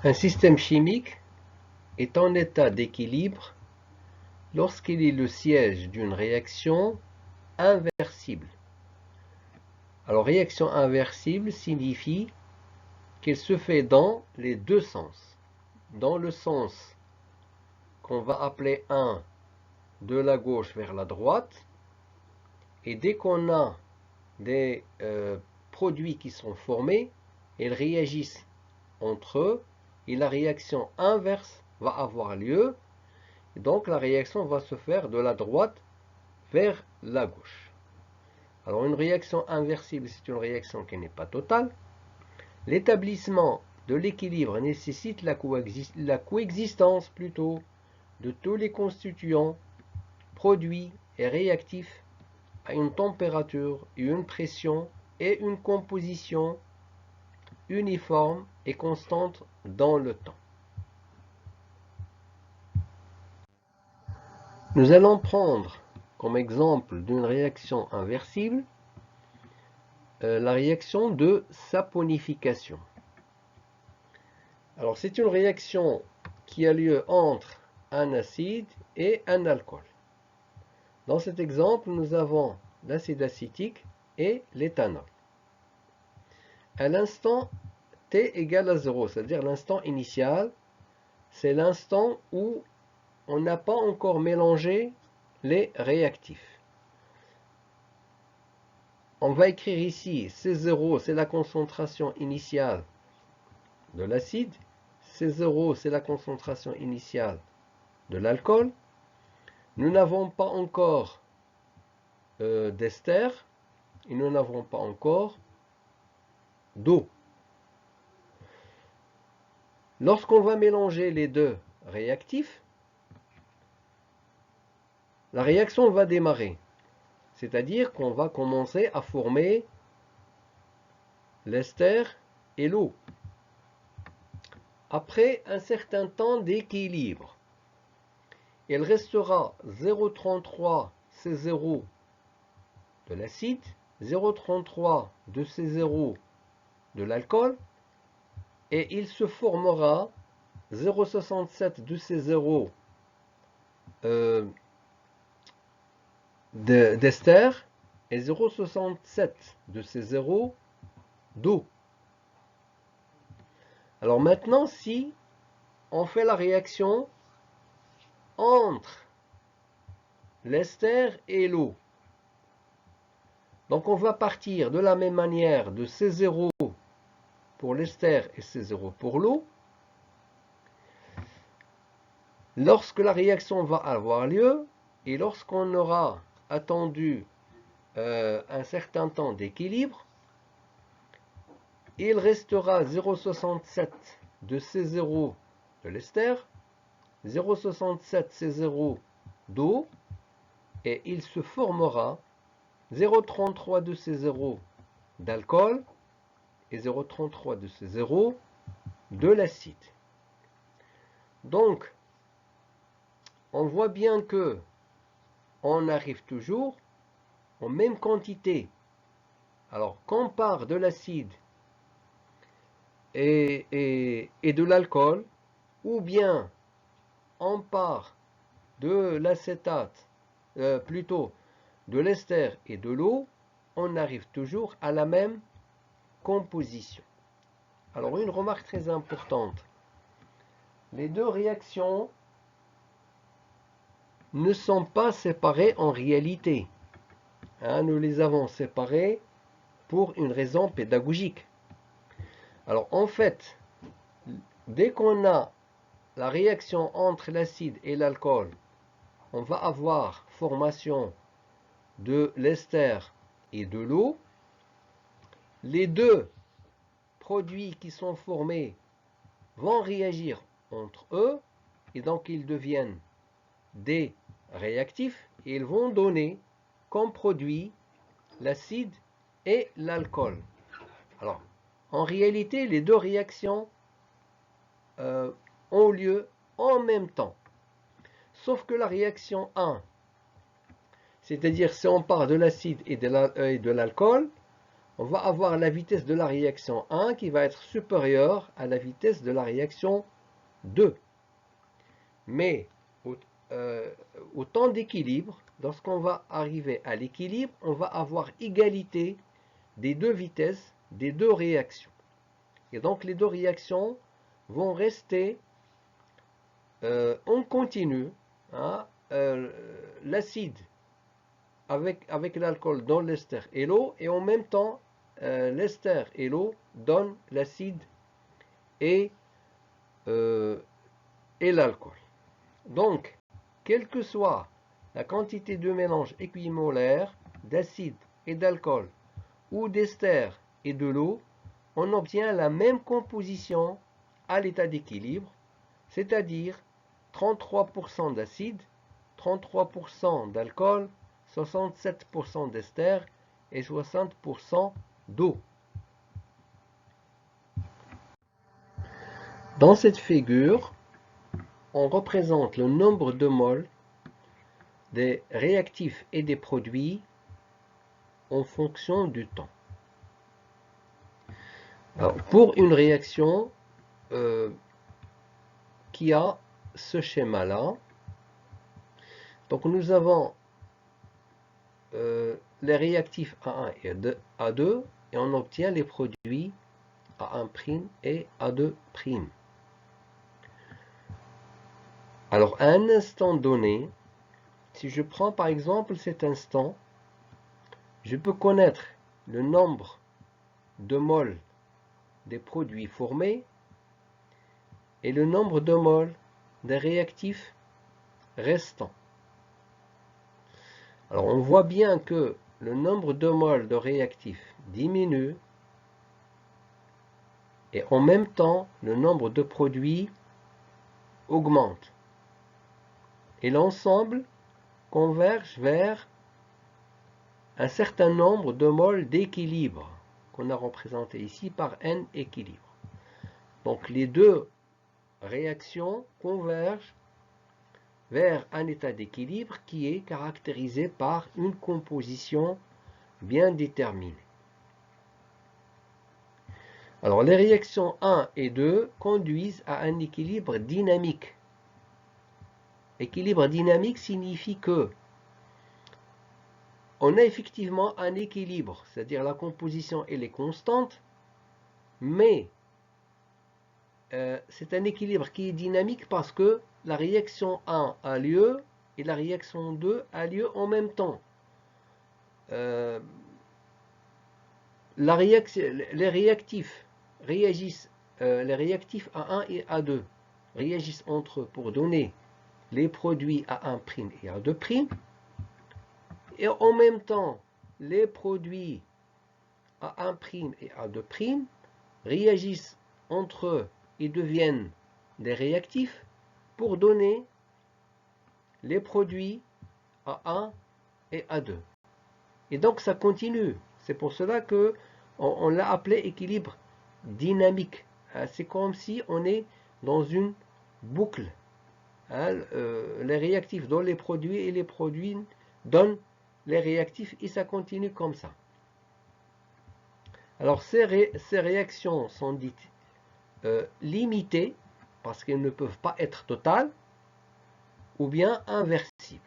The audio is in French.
Un système chimique est en état d'équilibre lorsqu'il est le siège d'une réaction inversible. Alors, réaction inversible signifie qu'elle se fait dans les deux sens. Dans le sens qu'on va appeler 1 de la gauche vers la droite, et dès qu'on a des produits qui sont formés, ils réagissent entre eux, et la réaction inverse va avoir lieu, et donc la réaction va se faire de la droite vers la gauche. Alors une réaction inversible, c'est une réaction qui n'est pas totale. L'établissement de l'équilibre nécessite la coexistence plutôt de tous les constituants, produits et réactifs à une température et une pression et une composition uniforme et constante dans le temps. Nous allons prendre comme exemple d'une réaction inversible la réaction de saponification. Alors c'est une réaction qui a lieu entre un acide et un alcool. Dans cet exemple, nous avons l'acide acétique et l'éthanol. À l'instant t égale à 0, c'est-à-dire l'instant initial, c'est l'instant où on n'a pas encore mélangé les réactifs. On va écrire ici C0, c'est la concentration initiale de l'acide, C0, c'est la concentration initiale de l'alcool. Nous n'avons pas encore d'ester et nous n'avons pas encore d'eau. Lorsqu'on va mélanger les deux réactifs, la réaction va démarrer. C'est-à-dire qu'on va commencer à former l'ester et l'eau. Après un certain temps d'équilibre, il restera 0,33 C0 de l'acide, 0,33 de C0 de l'alcool, et il se formera 0,67 de C0 d'ester et 0,67 de C0 d'eau. Alors maintenant, si on fait la réaction entre l'ester et l'eau, donc on va partir de la même manière de C0 pour l'ester et C0 pour l'eau. Lorsque la réaction va avoir lieu et lorsqu'on aura attendu un certain temps d'équilibre, il restera 0,67 de C0 de l'ester, 0,67 C0 d'eau, et il se formera 0,33 de C0 d'alcool et 0,33 de C0 de l'acide. Donc, on voit bien que on arrive toujours en même quantité. Alors, qu'on part de l'acide et de l'alcool, ou bien on part de l'acétate, plutôt de l'ester et de l'eau, on arrive toujours à la même composition. Alors, une remarque très importante. Les deux réactions ne sont pas séparées en réalité. Nous les avons séparées pour une raison pédagogique. Alors en fait, dès qu'on a la réaction entre l'acide et l'alcool, on va avoir formation de l'ester et de l'eau. Les deux produits qui sont formés vont réagir entre eux et donc ils deviennent des réactifs et ils vont donner comme produit l'acide et l'alcool. Alors, en réalité, les deux réactions ont lieu en même temps. Sauf que la réaction 1, c'est-à-dire si on part de l'acide et de l'alcool, on va avoir la vitesse de la réaction 1 qui va être supérieure à la vitesse de la réaction 2. Mais au temps d'équilibre, lorsqu'on va arriver à l'équilibre, on va avoir égalité des deux vitesses, des deux réactions. Et donc les deux réactions vont rester en continu. Hein, l'acide avec l'alcool donne l'ester et l'eau, et en même temps, l'ester et l'eau donnent l'acide et l'alcool. Donc, quelle que soit la quantité de mélange équimolaire d'acide et d'alcool ou d'ester et de l'eau, on obtient la même composition à l'état d'équilibre, c'est-à-dire 33% d'acide, 33% d'alcool, 67% d'ester et 60% d'eau. Dans cette figure, on représente le nombre de moles des réactifs et des produits en fonction du temps. Alors, pour une réaction qui a ce schéma-là, donc nous avons les réactifs A1 et A2 et on obtient les produits A1' et A2'. Alors à un instant donné, si je prends par exemple cet instant, je peux connaître le nombre de moles des produits formés et le nombre de moles des réactifs restants. Alors on voit bien que le nombre de moles de réactifs diminue et en même temps le nombre de produits augmente. Et l'ensemble converge vers un certain nombre de moles d'équilibre qu'on a représenté ici par N équilibre. Donc les deux réactions convergent vers un état d'équilibre qui est caractérisé par une composition bien déterminée. Alors les réactions 1 et 2 conduisent à un équilibre dynamique. Équilibre dynamique signifie que on a effectivement un équilibre, c'est-à-dire la composition elle est constante, mais c'est un équilibre qui est dynamique parce que la réaction 1 a lieu et la réaction 2 a lieu en même temps. Les réactifs réagissent, les réactifs A1 et A2 réagissent entre eux pour donner les produits A1' et A2', et en même temps, les produits A1' et A2' réagissent entre eux et deviennent des réactifs pour donner les produits A1 et A2. Et donc ça continue. C'est pour cela que on l'a appelé équilibre dynamique. C'est comme si on est dans une boucle. Les réactifs donnent les produits et les produits donnent les réactifs et ça continue comme ça. Alors ces réactions sont dites limitées parce qu'elles ne peuvent pas être totales ou bien inversibles.